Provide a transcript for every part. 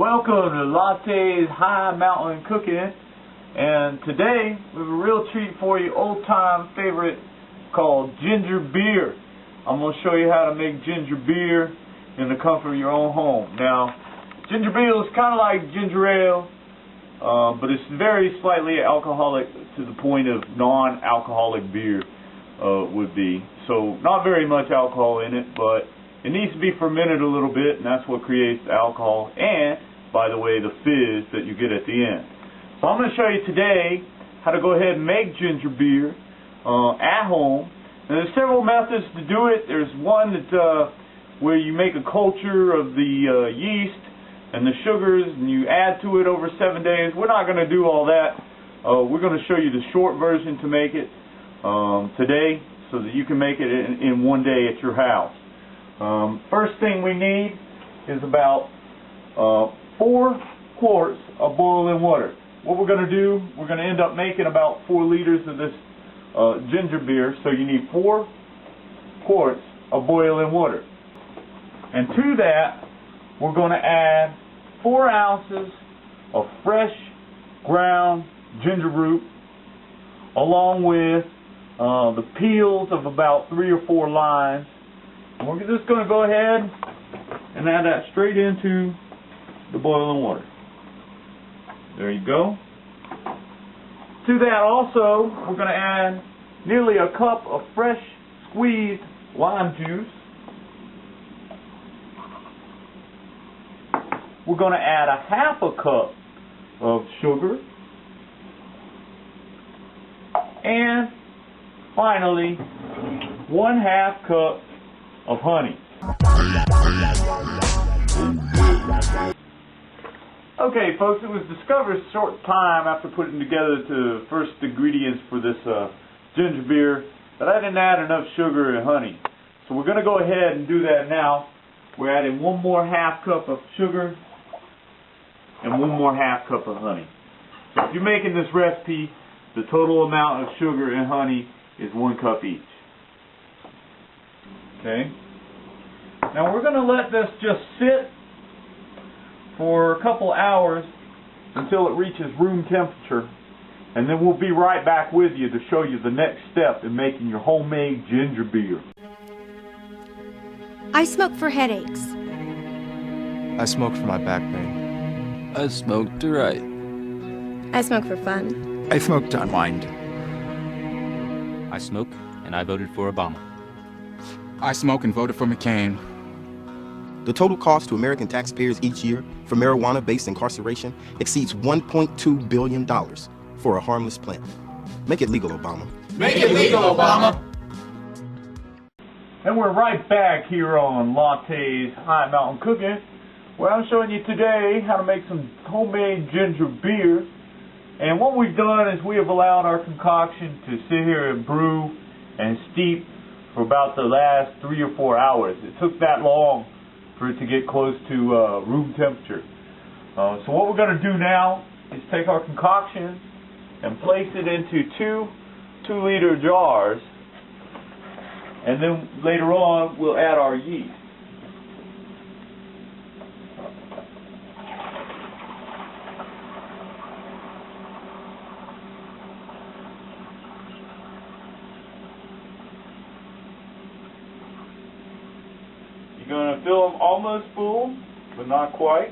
Welcome to Latte's High Mountain Cooking, and today we have a real treat for you, old time favorite called ginger beer. I'm going to show you how to make ginger beer in the comfort of your own home. Now, ginger beer is kind of like ginger ale, but it's very slightly alcoholic to the point of non-alcoholic beer would be. So not very much alcohol in it, but it needs to be fermented a little bit, and that's what creates the alcohol and, by the way, the fizz that you get at the end. So I'm going to show you today how to go ahead and make ginger beer at home. And there's several methods to do it. There's one that where you make a culture of the yeast and the sugars, and you add to it over 7 days. We're not going to do all that. We're going to show you the short version to make it today, so that you can make it in 1 day at your house. First thing we need is about 4 quarts of boiling water. What we're going to do, we're going to end up making about 4 liters of this ginger beer, so you need 4 quarts of boiling water. And to that, we're going to add 4 ounces of fresh ground ginger root, along with the peels of about 3 or 4 limes. And we're just going to go ahead and add that straight into the boiling water. There you go. To that also, we're going to add nearly a cup of fresh squeezed lime juice. We're going to add a half a cup of sugar. And finally, 1/2 cup of honey. Okay, folks, it was discovered a short time after putting together the first ingredients for this ginger beer that I didn't add enough sugar and honey. So we're going to go ahead and do that now. We're adding 1 more 1/2 cup of sugar and 1 more 1/2 cup of honey. So if you're making this recipe, the total amount of sugar and honey is 1 cup each. Okay. Now we're going to let this just sit for a couple hours until it reaches room temperature, and then we'll be right back with you to show you the next step in making your homemade ginger beer. I smoke for headaches. I smoke for my back pain. I smoke to write. I smoke for fun. I smoke to unwind. I smoke, and I voted for Obama. I smoke and voted for McCain. The total cost to American taxpayers each year for marijuana-based incarceration exceeds $1.2 billion for a harmless plant. Make it legal, Obama. Make it legal, Obama! And we're right back here on Latte's High Mountain Cooking, where I'm showing you today how to make some homemade ginger beer. And what we've done is we have allowed our concoction to sit here and brew and steep for about the last 3 or 4 hours. It took that long for it to get close to room temperature. So what we're going to do now is take our concoction and place it into 2 2-liter jars, and then later on we'll add our yeast. You're going to fill them almost full, but not quite.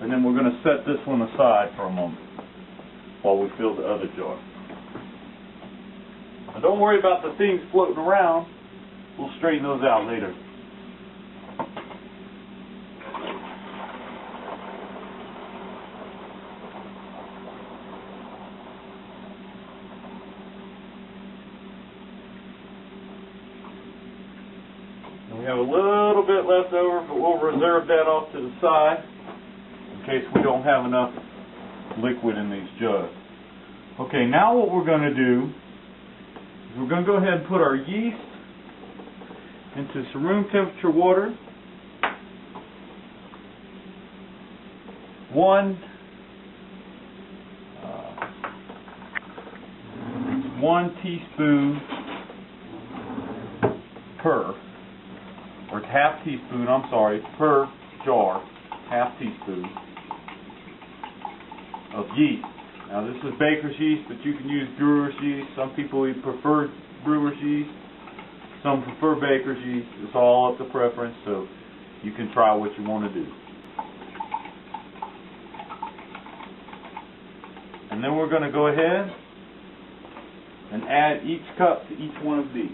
And then we're going to set this one aside for a moment while we fill the other jar. Now don't worry about the things floating around. We'll straighten those out later. We have a little bit left over, but we'll reserve that off to the side in case we don't have enough liquid in these jugs. Okay, now what we're going to do is we're going to go ahead and put our yeast into some room temperature water. 1 teaspoon per. half teaspoon, per jar, half teaspoon of yeast. Now this is baker's yeast, but you can use brewer's yeast. Some people prefer brewer's yeast. Some prefer baker's yeast. It's all up to preference, so you can try what you want to do. And then we're going to go ahead and add each cup to each one of these.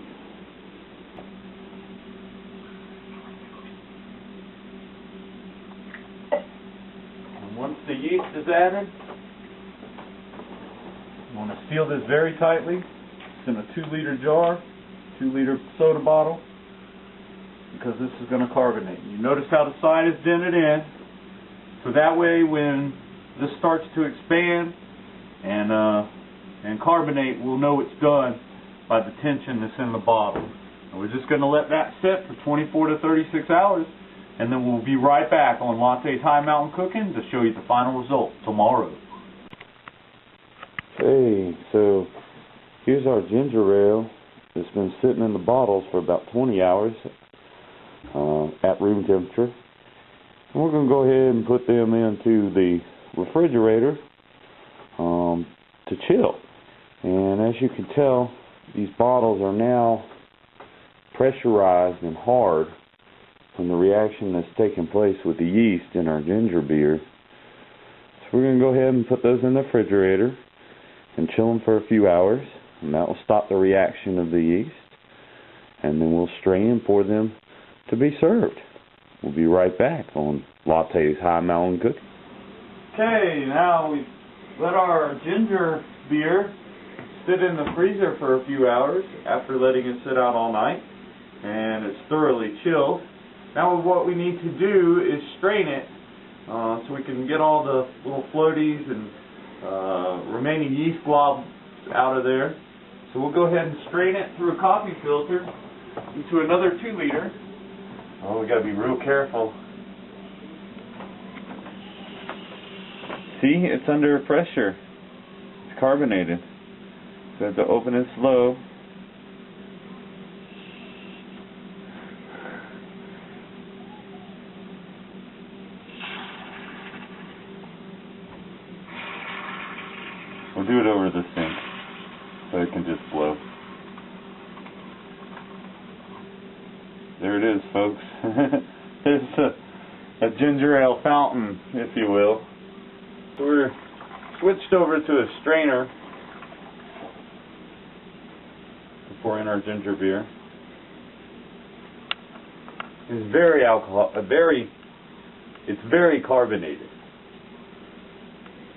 And once the yeast is added, you want to seal this very tightly. It's in a 2-liter jar, 2-liter soda bottle, because this is going to carbonate. You notice how the side is dented in, so that way when this starts to expand and carbonate, we'll know it's done by the tension that's in the bottle. And we're just going to let that sit for 24 to 36 hours, and then we'll be right back on Latte's High Mountain Cooking to show you the final result tomorrow. Hey, so here's our ginger ale. It's been sitting in the bottles for about 20 hours at room temperature. And we're going to go ahead and put them into the refrigerator to chill. And as you can tell, these bottles are now pressurized and hard from the reaction that's taking place with the yeast in our ginger beer. So we're going to go ahead and put those in the refrigerator and chill them for a few hours, and that will stop the reaction of the yeast, and then we'll strain and pour them to be served. We'll be right back on Latte's High Mountain Cooking. Okay, now we've let our ginger beer sit in the freezer for a few hours after letting it sit out all night, and it's thoroughly chilled. Now what we need to do is strain it so we can get all the little floaties and remaining yeast globs out of there. So we'll go ahead and strain it through a coffee filter into another 2-liter. Oh, we got to be real careful. See, it's under pressure. It's carbonated. So I have to open it slow. We'll do it over the sink so it can just flow. There it is, folks. There's a ginger ale fountain, if you will. So we're switched over to a strainer to pour in our ginger beer. It's very carbonated.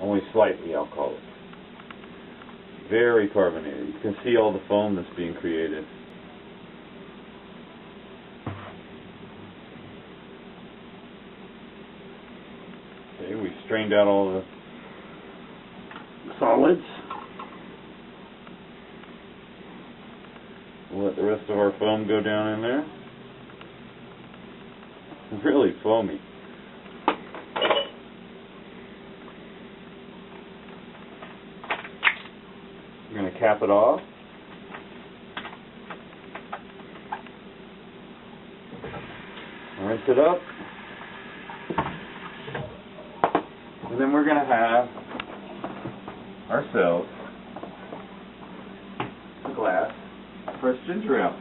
Only slightly alcoholic. Very carbonated. You can see all the foam that's being created. Okay, we strained out all the solids. We'll let the rest of our foam go down in there. It's really foamy. We're going to cap it off. Rinse it up. And then we're going to have ourselves a glass of fresh ginger ale.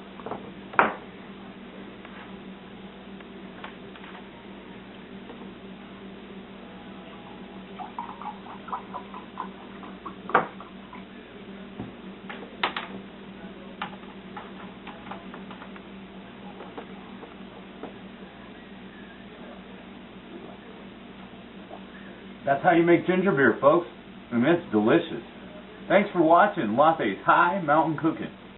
That's how you make ginger beer, folks. And it's delicious. Thanks for watching Latte's High Mountain Cooking.